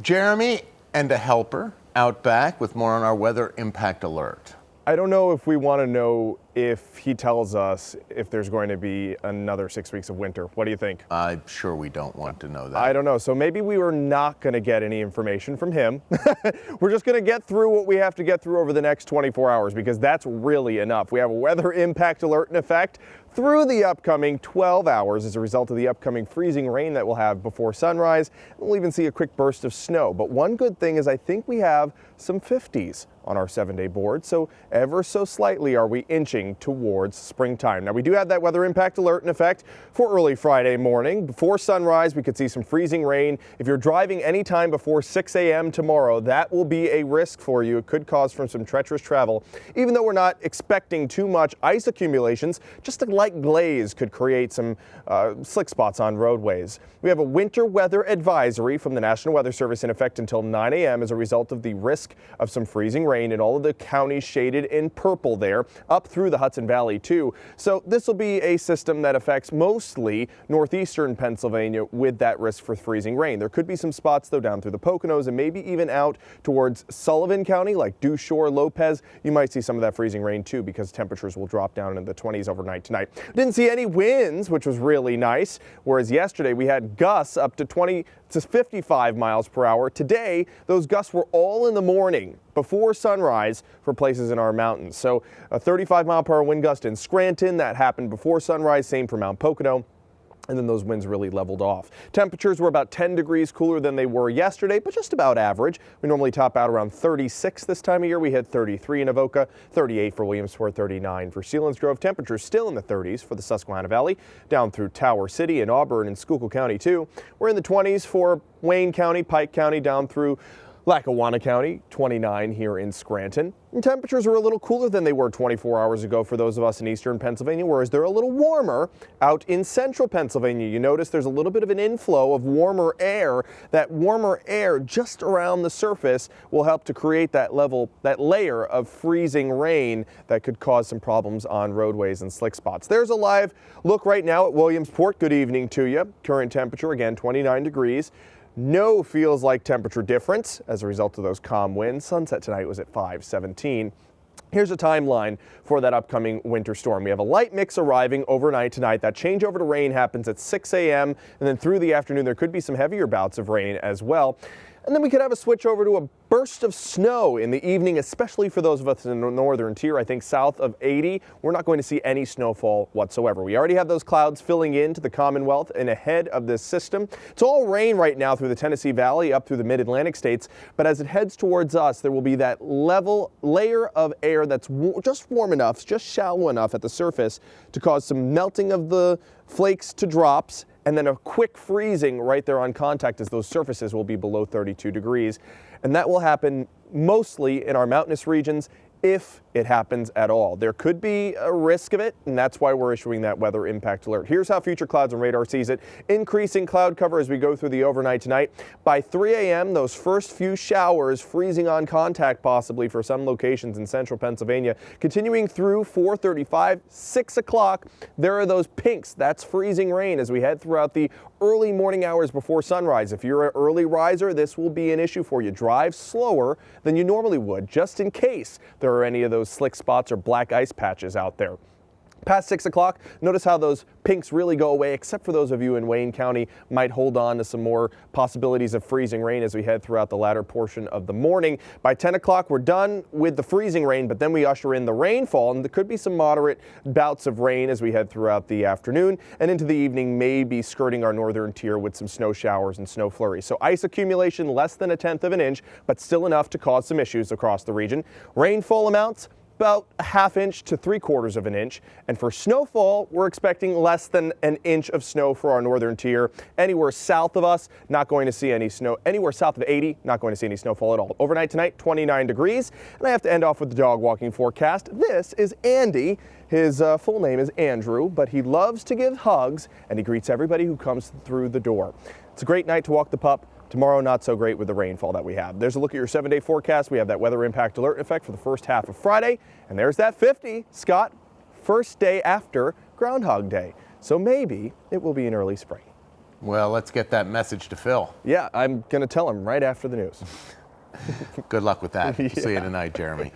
Jeremy and a helper out back with more on our weather impact alert. I don't know if we want to know if he tells us if there's going to be another 6 weeks of winter. What do you think? I'm sure we don't want to know that. I don't know. So maybe we were not going to get any information from him. We're just going to get through what we have to get through over the next 24 hours because that's really enough. We have a weather impact alert in effect through the upcoming 12 hours as a result of the upcoming freezing rain that we'll have before sunrise. We'll even see a quick burst of snow. But one good thing is I think we have some 50s on our 7-day board. So ever so slightly are we inching towards springtime. Now we do have that weather impact alert in effect for early Friday morning. Before sunrise, we could see some freezing rain. If you're driving anytime before 6 a.m. tomorrow, that will be a risk for you. It could cause from some treacherous travel. Even though we're not expecting too much ice accumulations, just a light glaze could create some slick spots on roadways. We have a winter weather advisory from the National Weather Service in effect until 9 a.m. as a result of the risk of some freezing rain in all of the counties shaded in purple there, up through the Hudson Valley too. So this will be a system that affects mostly northeastern Pennsylvania with that risk for freezing rain. There could be some spots though down through the Poconos and maybe even out towards Sullivan County like Dew Shore, Lopez. You might see some of that freezing rain too because temperatures will drop down into the 20s overnight tonight. Didn't see any winds, which was really nice, whereas yesterday we had gusts up to 20 to 55 miles per hour. Today, those gusts were all in the morning before sunrise for places in our mountains. So a 35 mile per hour wind gust in Scranton, that happened before sunrise, same for Mount Pocono. And then those winds really leveled off. Temperatures were about 10 degrees cooler than they were yesterday, but just about average. We normally top out around 36 this time of year. We hit 33 in Avoca, 38 for Williamsport, 39 for Selinsgrove. Temperatures still in the 30s for the Susquehanna Valley, down through Tower City and Auburn and Schuylkill County too. We're in the 20s for Wayne County, Pike County, down through Lackawanna County, 29 here in Scranton. And temperatures are a little cooler than they were 24 hours ago for those of us in eastern Pennsylvania, whereas they're a little warmer out in central Pennsylvania. You notice there's a little bit of an inflow of warmer air. That warmer air just around the surface will help to create that layer of freezing rain that could cause some problems on roadways and slick spots. There's a live look right now at Williamsport. Good evening to you. Current temperature, again, 29 degrees. No feels like temperature difference as a result of those calm winds. Sunset tonight was at 5:17. Here's a timeline for that upcoming winter storm. We have a light mix arriving overnight tonight. That changeover to rain happens at 6 a.m. and then through the afternoon there could be some heavier bouts of rain as well. And then we could have a switch over to a burst of snow in the evening, especially for those of us in the northern tier. I think south of 80, we're not going to see any snowfall whatsoever. We already have those clouds filling into the Commonwealth and ahead of this system. It's all rain right now through the Tennessee Valley up through the mid-Atlantic states, but as it heads towards us, there will be that level layer of air that's just warm enough, just shallow enough at the surface to cause some melting of the flakes to drops, and then a quick freezing right there on contact as those surfaces will be below 32 degrees. And that will happen mostly in our mountainous regions if it happens at all. There could be a risk of it, and that's why we're issuing that weather impact alert. Here's how Future Clouds and Radar sees it. Increasing cloud cover as we go through the overnight tonight. By 3 a.m., those first few showers freezing on contact possibly for some locations in central Pennsylvania. Continuing through 4:35, 6 o'clock, there are those pinks. That's freezing rain as we head throughout the early morning hours before sunrise. If you're an early riser, this will be an issue for you. Drive slower than you normally would, just in case there are any of those slick spots or black ice patches out there. Past 6 o'clock, notice how those pinks really go away, except for those of you in Wayne County might hold on to some more possibilities of freezing rain as we head throughout the latter portion of the morning. By 10 o'clock, we're done with the freezing rain, but then we usher in the rainfall, and there could be some moderate bouts of rain as we head throughout the afternoon and into the evening, maybe skirting our northern tier with some snow showers and snow flurries. So ice accumulation less than 1/10 of an inch, but still enough to cause some issues across the region. Rainfall amounts about a 1/2 inch to 3/4 of an inch. And for snowfall, we're expecting less than an inch of snow for our northern tier. Anywhere south of us, not going to see any snow. Anywhere south of 80, not going to see any snowfall at all. Overnight tonight, 29 degrees. And I have to end off with the dog walking forecast. This is Andy. His full name is Andrew, but he loves to give hugs and he greets everybody who comes through the door. It's a great night to walk the pup. Tomorrow, not so great with the rainfall that we have. There's a look at your 7-day forecast. We have that weather impact alert in effect for the first half of Friday. And there's that 50, Scott, first day after Groundhog Day. So maybe it will be an early spring. Well, let's get that message to Phil. Yeah, I'm going to tell him right after the news. Good luck with that. See you tonight, Jeremy.